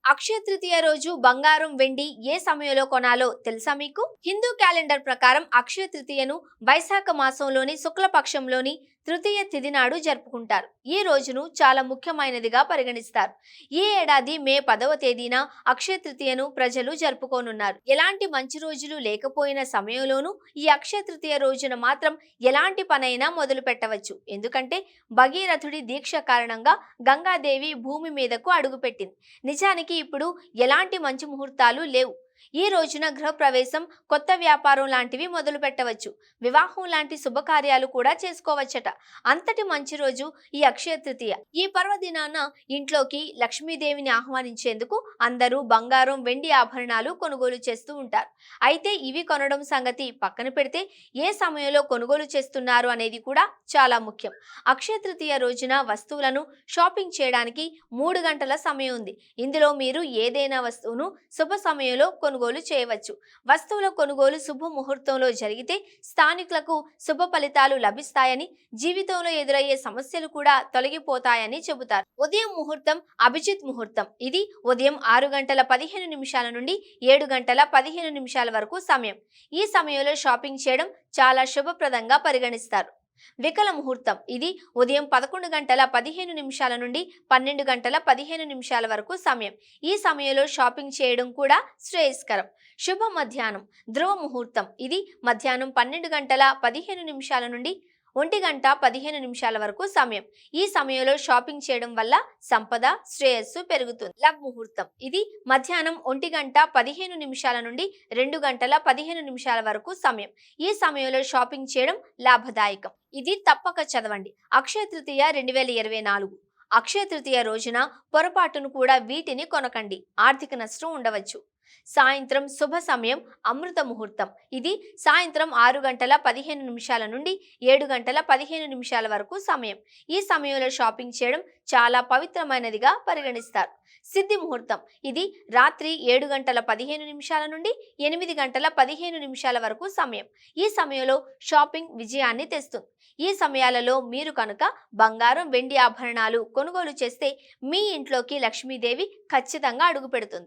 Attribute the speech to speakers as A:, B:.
A: అక్షయ తృతీయ రోజు బంగారం వెండి ఏ సమయంలో కొనాలో తెలుసా మీకు? హిందూ క్యాలెండర్ ప్రకారం అక్షయ తృతీయను వైశాఖ మాసంలోని శుక్లపక్షంలోని తృతీయ తిథి నాడు జరుపుకుంటారు. ఈ రోజును చాలా ముఖ్యమైనదిగా పరిగణిస్తారు. ఈ ఏడాది మే 10వ తేదీన అక్షయ తృతీయను ప్రజలు జరుపుకోనున్నారు. ఎలాంటి మంచి రోజులు లేకపోయిన సమయంలోనూ ఈ అక్షయ తృతీయ రోజున మాత్రం ఎలాంటి పనైనా మొదలు పెట్టవచ్చు. ఎందుకంటే భగీరథుడి దీక్ష కారణంగా గంగాదేవి భూమి మీదకు అడుగుపెట్టింది. నిజానికి ఇప్పుడు ఎలాంటి మంచి ముహూర్తాలు లేవు. ఈ రోజున గృహప్రవేశం, కొత్త వ్యాపారం లాంటివి మొదలు పెట్టవచ్చు. వివాహం లాంటి శుభకార్యాలు కూడా చేసుకోవచ్చట. అంతటి మంచి రోజు ఈ అక్షయ తృతీయ. ఈ పర్వదినాన ఇంట్లోకి లక్ష్మీదేవిని ఆహ్వానించేందుకు అందరూ బంగారం, వెండి ఆభరణాలు కొనుగోలు చేస్తూ ఉంటారు. అయితే ఇవి కొనడం సంగతి పక్కన పెడితే ఏ సమయంలో కొనుగోలు చేస్తున్నారు అనేది కూడా చాలా ముఖ్యం. అక్షయ తృతీయ రోజున వస్తువులను షాపింగ్ చేయడానికి 3 గంటల సమయం ఉంది. ఇందులో మీరు ఏదైనా వస్తువును శుభ సమయంలో కొనుగోలు చేయవచ్చు. వస్తువుల కొనుగోలు శుభ ముహూర్తంలో జరిగితే స్థానికులకు శుభ ఫలితాలు లభిస్తాయని, జీవితంలో ఎదురయ్యే సమస్యలు కూడా తొలగిపోతాయని చెబుతారు. ఉదయం ముహూర్తం అభిజిత్ ముహూర్తం. ఇది ఉదయం 6:15 నుండి 7:15 వరకు సమయం. ఈ సమయంలో షాపింగ్ చేయడం చాలా శుభప్రదంగా పరిగణిస్తారు. వికల ముహూర్తం. ఇది ఉదయం 11:15 నుండి 12:15 వరకు సమయం. ఈ సమయంలో షాపింగ్ చేయడం కూడా శ్రేయస్కరం. శుభ మధ్యాహ్నం ధ్రువ ముహూర్తం. ఇది మధ్యాహ్నం 12:15 నుండి 1:15 వరకు సమయం. ఈ సమయంలో షాపింగ్ చేయడం వల్ల సంపద, శ్రేయస్సు పెరుగుతుంది. లవ్ ముహూర్తం. ఇది మధ్యాహ్నం 1:15 నుండి 2:15 వరకు సమయం. ఈ సమయంలో షాపింగ్ చేయడం లాభదాయకం. ఇది తప్పక చదవండి. అక్షయ తృతీయ 2024. అక్షయ తృతీయ రోజున పొరపాటును కూడా వీటిని కొనకండి. ఆర్థిక నష్టం ఉండవచ్చు. సాయంత్రం శుభ సమయం అమృత ముహూర్తం. ఇది సాయంత్రం 6:15 నుండి 7:15 వరకు సమయం. ఈ సమయంలో షాపింగ్ చేయడం చాలా పవిత్రమైనదిగా పరిగణిస్తారు. సిద్ధి ముహూర్తం. ఇది రాత్రి 7:15 నుండి 8:15 వరకు సమయం. ఈ సమయంలో షాపింగ్ విజయాన్ని తెస్తుంది. ఈ సమయాలలో మీరు కనుక బంగారం, వెండి ఆభరణాలు కొనుగోలు చేస్తే మీ ఇంట్లోకి లక్ష్మీదేవి ఖచ్చితంగా అడుగు పెడుతుంది.